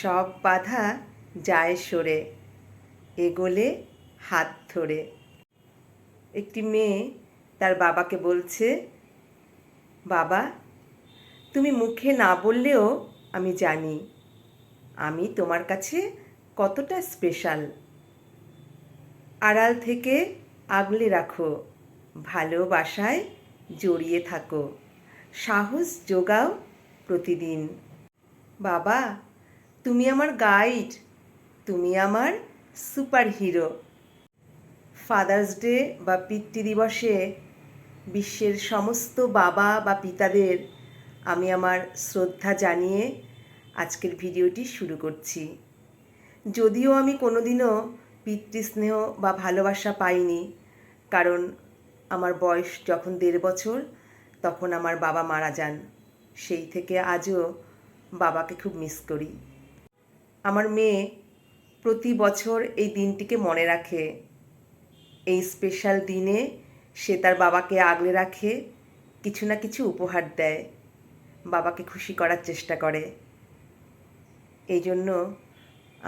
সব বাধা যায় সরে, এগোলে হাত ধরে। একটি মেয়ে তার বাবাকে বলছে, বাবা, তুমি মুখে না বললেও আমি জানি আমি তোমার কাছে কতটা স্পেশাল। আড়াল থেকে আগলে রাখো, ভালোবাসায় জড়িয়ে থাকো, সাহস যোগাও প্রতিদিন। বাবা, তুমি আমার গাইড, তুমি আমার সুপার হিরো। ফাদার্স ডে বা পিতৃ দিবসে বিশ্বের সমস্ত বাবা বা পিতাদের আমি আমার শ্রদ্ধা জানিয়ে আজকের ভিডিওটি শুরু করছি। যদিও আমি কোনোদিনও পিতৃস্নেহ বা ভালোবাসা পাইনি, কারণ আমার বয়স যখন 1.5 বছর তখন আমার বাবা মারা যান। সেই থেকে আজও বাবাকে খুব মিস করি। আমার মেয়ে প্রতি বছর এই দিনটিকে মনে রাখে। এই স্পেশাল দিনে সে তার বাবাকে আগলে রাখে, কিছু না কিছু উপহার দেয়, বাবাকে খুশি করার চেষ্টা করে। এই জন্য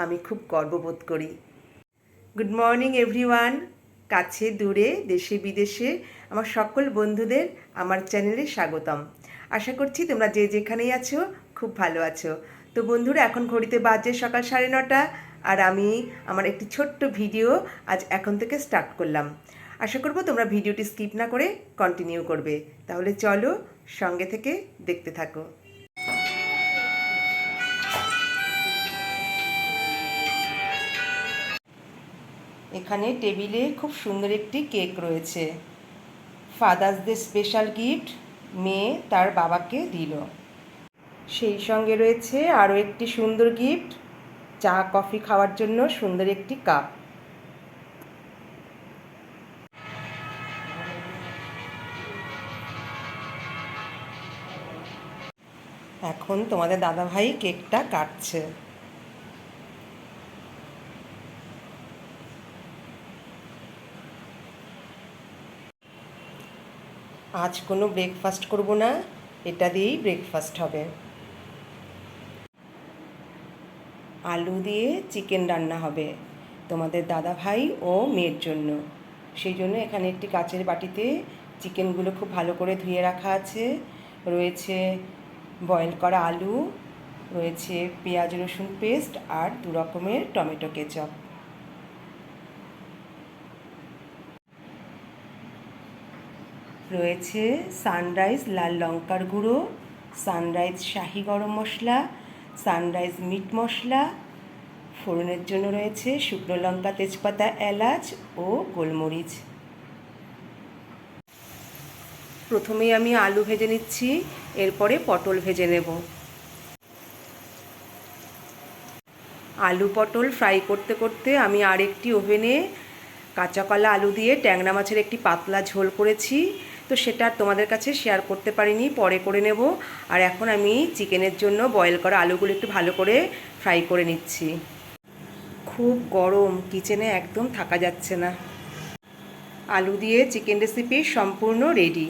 আমি খুব গর্ববোধ করি। Good morning everyone. কাছে দূরে দেশে বিদেশে আমার সকল বন্ধুদের আমার চ্যানেলে স্বাগতম। আশা করছি তোমরা যে যেখানেই আছো খুব ভালো আছো। তো বন্ধুরা, এখন ঘড়িতে বাজে সকাল 9:30, আর আমি আমার একটি ছোট্ট ভিডিও আজ এখন থেকে স্টার্ট করলাম। আশা করব তোমরা ভিডিওটি স্কিপ না করে কন্টিনিউ করবে। তাহলে চলো সঙ্গে থেকে দেখতে থাকো। এখানে টেবিলে খুব সুন্দর একটি কেক রয়েছে। ফাদার্স ডে স্পেশাল গিফট মেয়ে তার বাবাকে দিল। সেই সঙ্গে রয়েছে আরও একটি সুন্দর গিফট, চা কফি খাওয়ার জন্য সুন্দর একটি কাপ। এখন তোমাদের দাদাভাই কেকটা কাটছে। আজ কোনো ব্রেকফাস্ট করব না, এটা দিয়েই ব্রেকফাস্ট হবে। আলু দিয়ে চিকেন রান্না হবে তোমাদের দাদাভাই ও মেয়ের জন্য। সেই জন্য এখানে একটি কাচের বাটিতে চিকেনগুলো খুব ভালো করে ধুয়ে রাখা আছে। রয়েছে বয়েল করা আলু, রয়েছে পেঁয়াজ রসুন পেস্ট আর 2 রকমের টমেটো কেচাপ। রয়েছে সানরাইজ লাল লঙ্কার গুঁড়ো, সানরাইজ শাহি গরম মশলা, সানরাইজ মিট মশলা। ফোড়নের জন্য রয়েছে শুকনো লঙ্কা, তেজপাতা, এলাচ ও গোলমরিচ। প্রথমেই আমি আলু ভেজে নিচ্ছি, এরপরে পটল ভেজে নেব। আলু পটল ফ্রাই করতে করতে আমি আরেকটি ওভেনে কাঁচা কলা আলু দিয়ে ট্যাংরা মাছের একটি পাতলা ঝোল করেছি। তো সেটা তোমাদের কাছে শেয়ার করতে পারিনি, পরে করে নেব। আর এখন আমি চিকেনের জন্য বয়েল করা আলুগুলো একটু ভালো করে ফ্রাই করে নিচ্ছি। খুব গরম, কিচেনে একদম থাকা যাচ্ছে না। আলু দিয়ে চিকেন রেসিপি সম্পূর্ণ রেডি।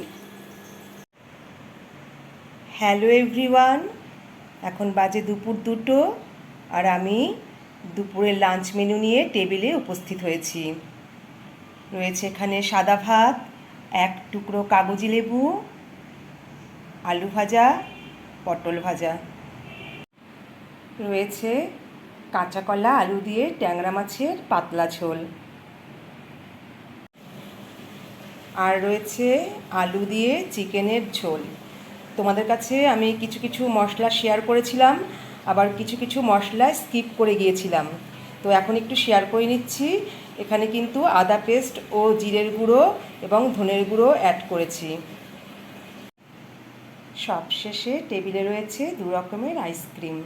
হ্যালো এভরিওয়ান, এখন বাজে দুপুর 2টো, আর আমি দুপুরের লাঞ্চ মেনু নিয়ে টেবিলে উপস্থিত হয়েছি। রয়েছে এখানে সাদা ভাত, 1 টুকরো কাগজি লেবু, আলু ভাজা, পটল ভাজা। রয়েছে কাঁচা কলা আলু দিয়ে ট্যাংরা মাছের পাতলা ঝোল। আর রয়েছে আলু দিয়ে চিকেনের ঝোল। তোমাদের কাছে আমি কিছু কিছু মশলা শেয়ার করেছিলাম, আবার কিছু কিছু মশলা স্কিপ করে গিয়েছিলাম। তো এখন একটু শেয়ার করে নিচ্ছি। এখানে কিন্তু আদা পেস্ট ও জিরের গুঁড়ো এবং ধনের গুঁড়ো অ্যাড করেছি। সবশেষে টেবিলে রয়েছে 2 রকমের আইসক্রিম।